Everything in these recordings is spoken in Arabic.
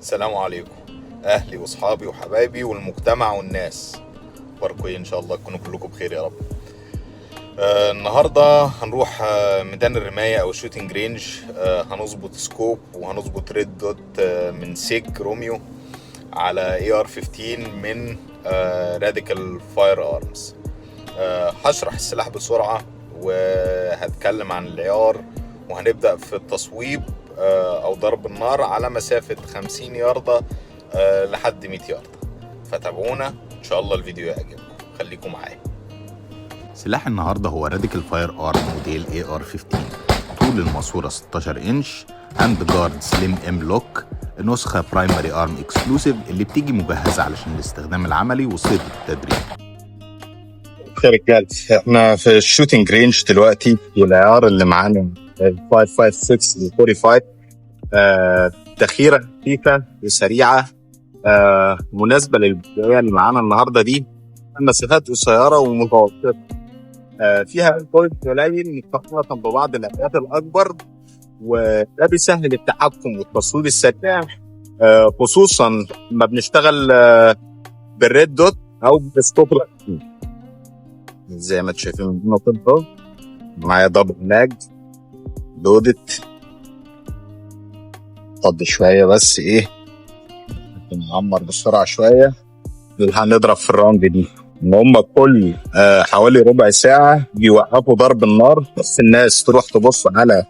السلام عليكم اهلي واصحابي وحبايبي والمجتمع والناس. اخباركم ايه؟ ان شاء الله تكونوا كلكم بخير يا رب. النهارده هنروح ميدان الرمايه او شوتنج رينج. هنظبط سكوب وهنظبط ريد دوت من سيج روميو على اي ار 15 من راديكال فاير ارمز. هشرح السلاح بسرعه وهتكلم عن العيار، وهنبدأ في التصويب أو ضرب النار على مسافة 50 ياردة لحد 100 ياردة. فتابعونا إن شاء الله الفيديو يعجبكم، خليكم معايا. سلاح النهارده هو راديكال فاير ارم موديل اي ار 15. طول الماسورة 16 انش، هاند جارد سليم ام لوك، نسخة برايمري ارم اكسكلوسيف اللي بتيجي مجهزة علشان الاستخدام العملي وصيد التدريب. يا رجال، احنا في الشوتنج رينج دلوقتي، والعيار اللي معانا 556 و 45. تخيرة خفيفة وسريعة مناسبة للبداية اللي معانا النهارده دي. مسافات قصيرة ومتوسطة، فيها بوينت قليل مقارنة ببعض الأهداف الأكبر، وده بيسهل التحكم والتصويب السريع، خصوصا لما بنشتغل بالريد دوت أو بالسكوب. زي ما انتم شايفين النقطة، معايا دبل لاج لودت. فضي شوية بس ايه، نعمر بسرعة شوية. هنضرب في الراوند دي ان هم كل حوالي ربع ساعة بيوقفوا ضرب النار، بس الناس تروح تبص على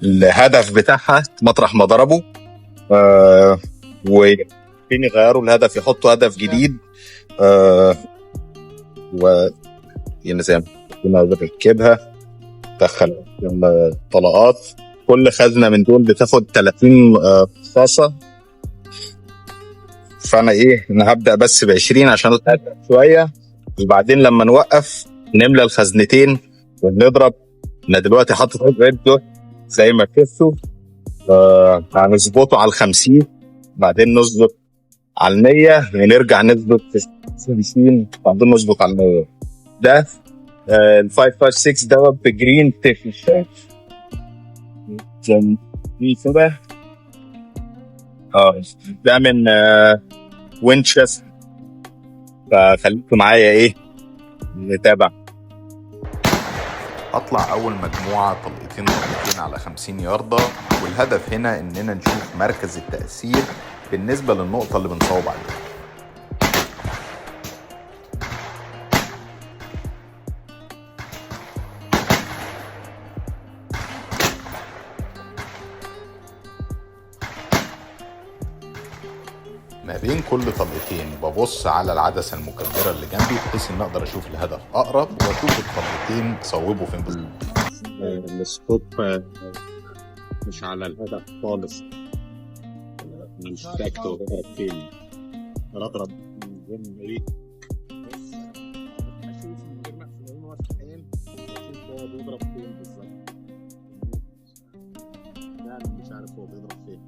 الهدف بتاعها مطرح ما ضربوا، وفين يغيروا الهدف، يحطوا هدف جديد. و يعني زي ما بنركبها، دخل طلقات. كل خزنة من دول بتاخد 30 رصاصة. فأنا أنا هبدأ بس ب20 عشان أتأكد شوية، وبعدين لما نوقف نملى الخزنتين ونضرب. أنا دلوقتي حاطط ريد دوت زي ما كفتوا. هنظبطه على 50، بعدين نظبط على 100، ونرجع نظبط 50، بعدين نظبط على 100. ده ال 556 دوت بجرين تيفل دي كده. ده من وينشستر. فخليكم معايا نتابع. اطلع اول مجموعة طلقتين على 50 ياردة، والهدف هنا اننا نشوف مركز التأثير بالنسبة للنقطة اللي بنصوب عليها. ما بين كل طلقتين ببص على العدسة المكبرة اللي جنبي بحيث ان اقدر اشوف الهدف اقرب واشوف الطلقتين صوبوا فين. السكوب مش على الهدف خالص، مش فاكتور هدف فين. اضرب من ريك بس اشوف من غير ما احسب مفتاحين، اشوف هو بيضرب فين بالظبط. يعني مش عارف هو بيضرب فين.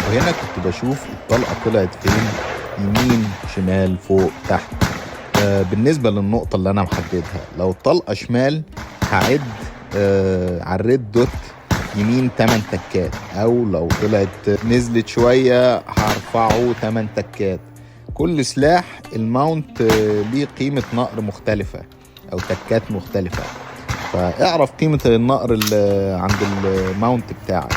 وهنا كنت بشوف الطلقة طلعت فين، يمين شمال فوق تحت. بالنسبة للنقطة اللي انا محددها، لو الطلقة شمال هعد على الريد دوت يمين 8 تكات، او لو طلعت نزلت شوية هرفعه 8 تكات. كل سلاح الماونت ليه قيمة نقر مختلفة او تكات مختلفة، فاعرف قيمة النقر اللي عند الماونت بتاعك.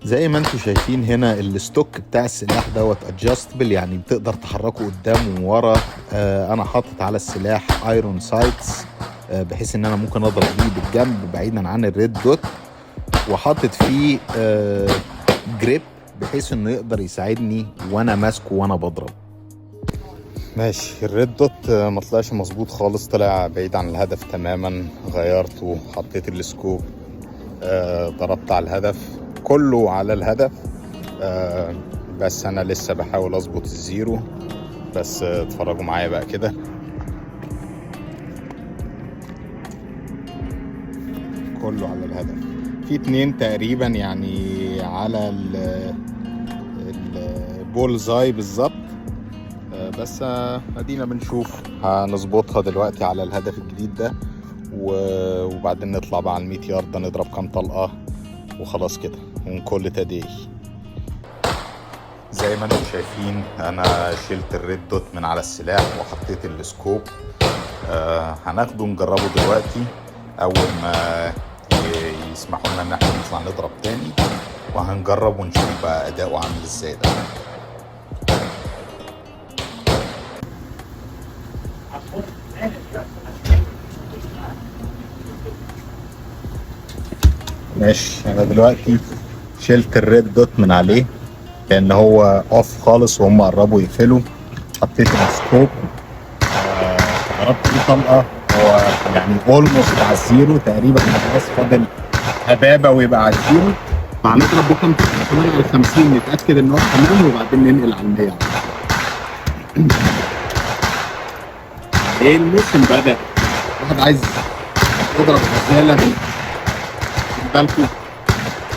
زي ما انتم شايفين هنا الستوك بتاع السلاح دوت ادجستبل، يعني بتقدر تحركه قدام وورا. انا حاطط على السلاح ايرون سايتس بحيث ان انا ممكن اضرب بيه بالجنب بعيدا عن الريد دوت، وحاطط فيه جريب بحيث انه يقدر يساعدني وانا ماسكه وانا بضرب. ماشي، الريد دوت ما طلعش مظبوط خالص، طلع بعيد عن الهدف تماما. غيرته، حطيت السكوب، ضربت على الهدف، كله على الهدف. بس انا لسه بحاول اظبط الزيرو، بس اتفرجوا معايا بقى كده. كله على الهدف، في 2 تقريبا يعني على البولزاي بالظبط. بس ادينا بنشوف هنظبطها دلوقتي على الهدف الجديد ده، وبعدين نطلع بقى على 100 يارده نضرب كام طلقه وخلاص كده ونكل تداي. زي ما انتم شايفين انا شلت الريد دوت من على السلاح وحطيت السكوب. هناخده نجربه دلوقتي اول ما يسمحوا لنا ان احنا نطلع نضرب تاني، وهنجرب ونشوف بقى اداؤه عامل ازاي ده. ماشي، انا دلوقتي شلت الريد دوت من عليه لان هو اوف خالص وهم قربوا يقفلوا. حطيت السكوب، ضربت فيه طلقه، هو يعني اولموست على الزيرو تقريبا، خلاص فاضل هبابه ويبقى على الزيرو. فهنضرب بكام كمان على 50 نتاكد ان هو تمام، وبعدين ننقل على 100. ايه الموسم بدا، واحد عايز يضرب غزاله، خد بالكم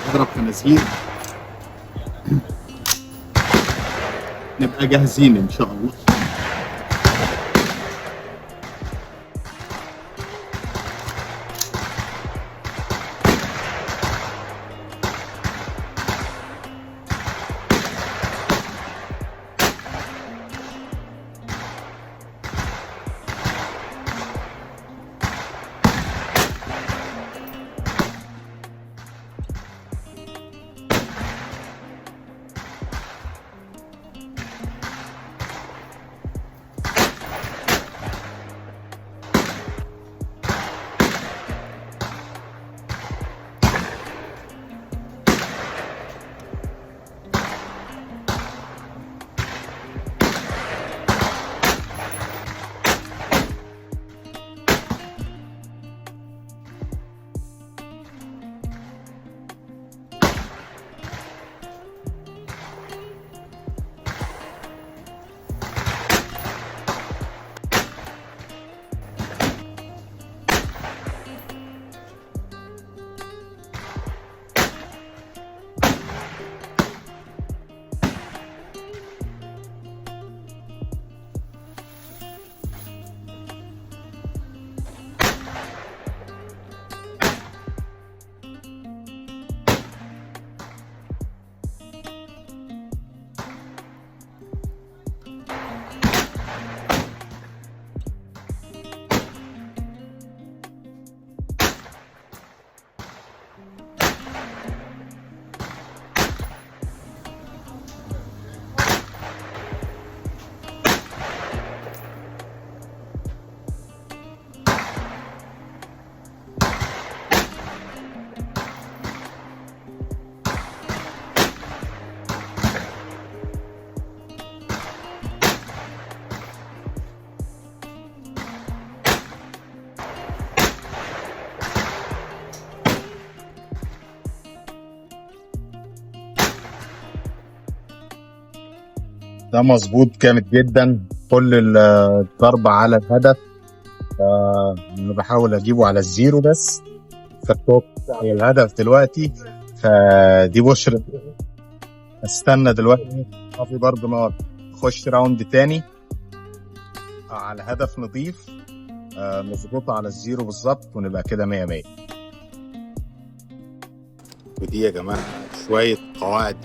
يضرب خنازير، نبقى جاهزين ان شاء الله. ده مظبوط جامد جدا، كل الضرب على الهدف. انا بحاول اجيبه على الزيرو بس، فالتوب على الهدف دلوقتي، فدي بشرة. استنى دلوقتي في برضه نار، نخش راوند تاني على هدف نضيف نظبطه على الزيرو بالظبط، ونبقى كده 100 100. ودي يا جماعه شويه قواعد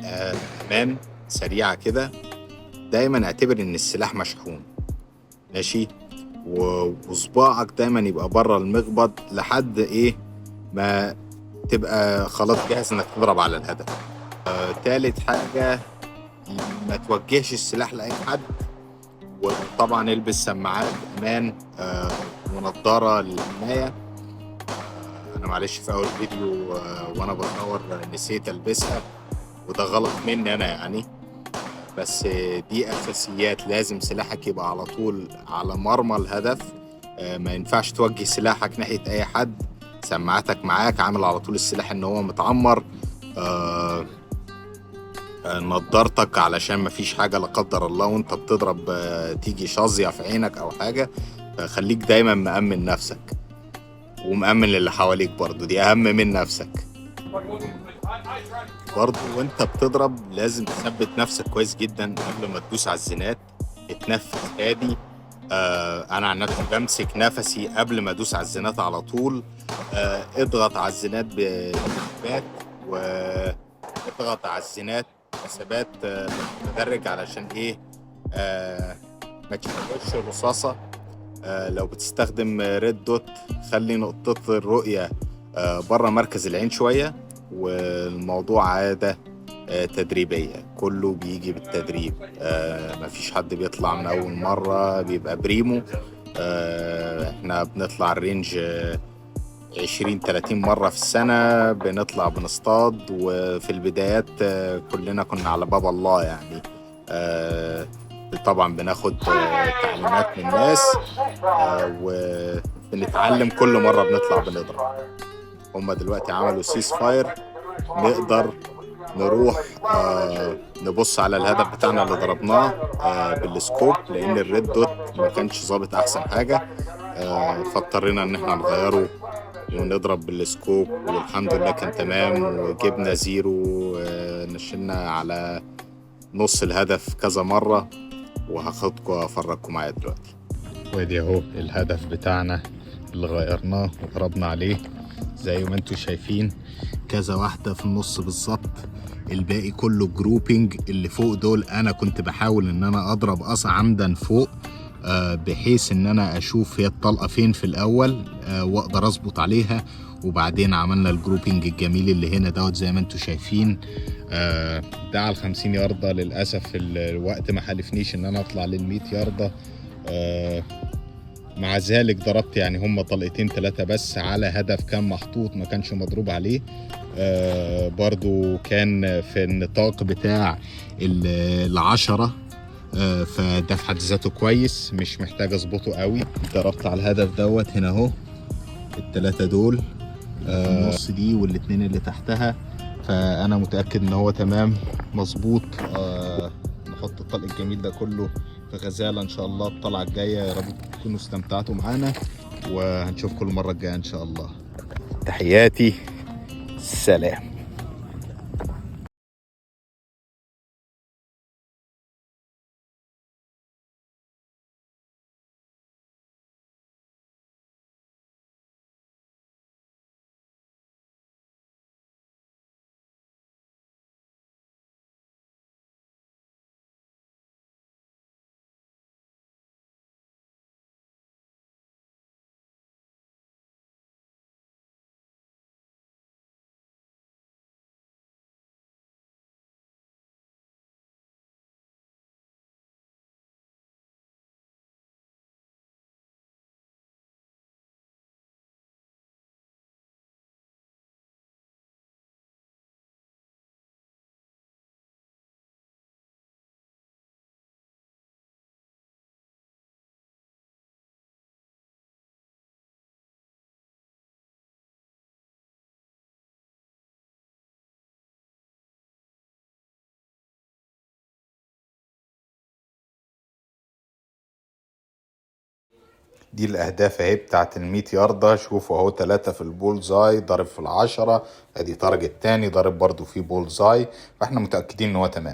امان سريعه كده. دايما اعتبر ان السلاح مشحون، ماشي، وصباعك دايما يبقى بره المقبض لحد ايه ما تبقى خلاص جاهز انك تضرب على الهدف. تالت حاجة، ما توجهش السلاح لأي حد، وطبعا البس سماعات أمان ونضارة للحماية. أنا معلش في أول فيديو وأنا بصور نسيت ألبسها، وده غلط مني أنا يعني، بس دي أساسيات. لازم سلاحك يبقى على طول على مرمى الهدف، ما ينفعش توجه سلاحك ناحية أي حد. سماعتك معاك، عامل على طول السلاح إن هو متعمر. نضارتك علشان مفيش حاجة لا قدر الله وانت بتضرب تيجي شظية في عينك او حاجة. خليك دايما مأمن نفسك ومأمن اللي حواليك، برضو دي اهم من نفسك. برضو وانت بتضرب لازم تثبت نفسك كويس جدا قبل ما تدوس على الزناد. اتنفس هادي. انا عن نفسي بمسك نفسي قبل ما ادوس على الزناد على طول. اضغط على الزناد بثبات، واضغط على الزناد ثبات متدرج علشان ايه؟ ما تشغلش الرصاصة. لو بتستخدم ريد دوت خلي نقطة الرؤية بره مركز العين شوية. والموضوع عادة تدريبية، كله بيجي بالتدريب. مفيش حد بيطلع من أول مرة بيبقى بريمو. احنا بنطلع الرينج 20-30 مرة في السنة، بنطلع بنصطاد. وفي البدايات كلنا كنا على باب الله يعني. طبعا بناخد تعليمات من الناس وبنتعلم كل مرة بنطلع بنضرب. هما دلوقتي عملوا سيس فاير، نقدر نروح نبص على الهدف بتاعنا اللي ضربناه بالسكوب، لان الريد دوت ما كانش ظابط احسن حاجة. فاضطرينا ان احنا نغيره ونضرب بالسكوب، والحمد لله كان تمام وجبنا زيرو. نشلنا على نص الهدف كذا مرة، وهاخدكم افرجكم معايا دلوقتي. وادي اهو الهدف بتاعنا اللي غيرناه وضربنا عليه زي ما انتوا شايفين، كذا واحدة في النص بالظبط. الباقي كله جروبينج. اللي فوق دول انا كنت بحاول ان انا اضرب قص عمدا فوق، بحيث ان انا اشوف هي الطلقة فين في الاول واقدر اظبط عليها. وبعدين عملنا الجروبينج الجميل اللي هنا دوت زي ما انتوا شايفين. ده على 50 ياردة. للأسف الوقت ما حالفنيش ان انا اطلع لل100 ياردة. مع ذلك ضربت يعني هم طلقتين 3 بس على هدف كان محطوط ما كانش مضروب عليه. برضو كان في النطاق بتاع 10، فده في حد ذاته كويس، مش محتاج اظبطه قوي. ضربت على الهدف دوت هنا اهو، ال3 دول النص دي والاتنين اللي تحتها. فانا متاكد ان هو تمام مظبوط. نحط الطلق الجميل ده كله في غزاله ان شاء الله الطلعه الجايه. يا رب تكونوا استمتعتوا معانا، وهنشوفكم المره الجايه ان شاء الله. تحياتي، سلام. دي الاهداف اهي بتاعت ال100 ياردة. شوفوا اهو 3 في البولزاي ضارب في ال10. ادي تارجت تاني ضارب برضو فيه بولزاي، فاحنا متأكدين ان هو تمام.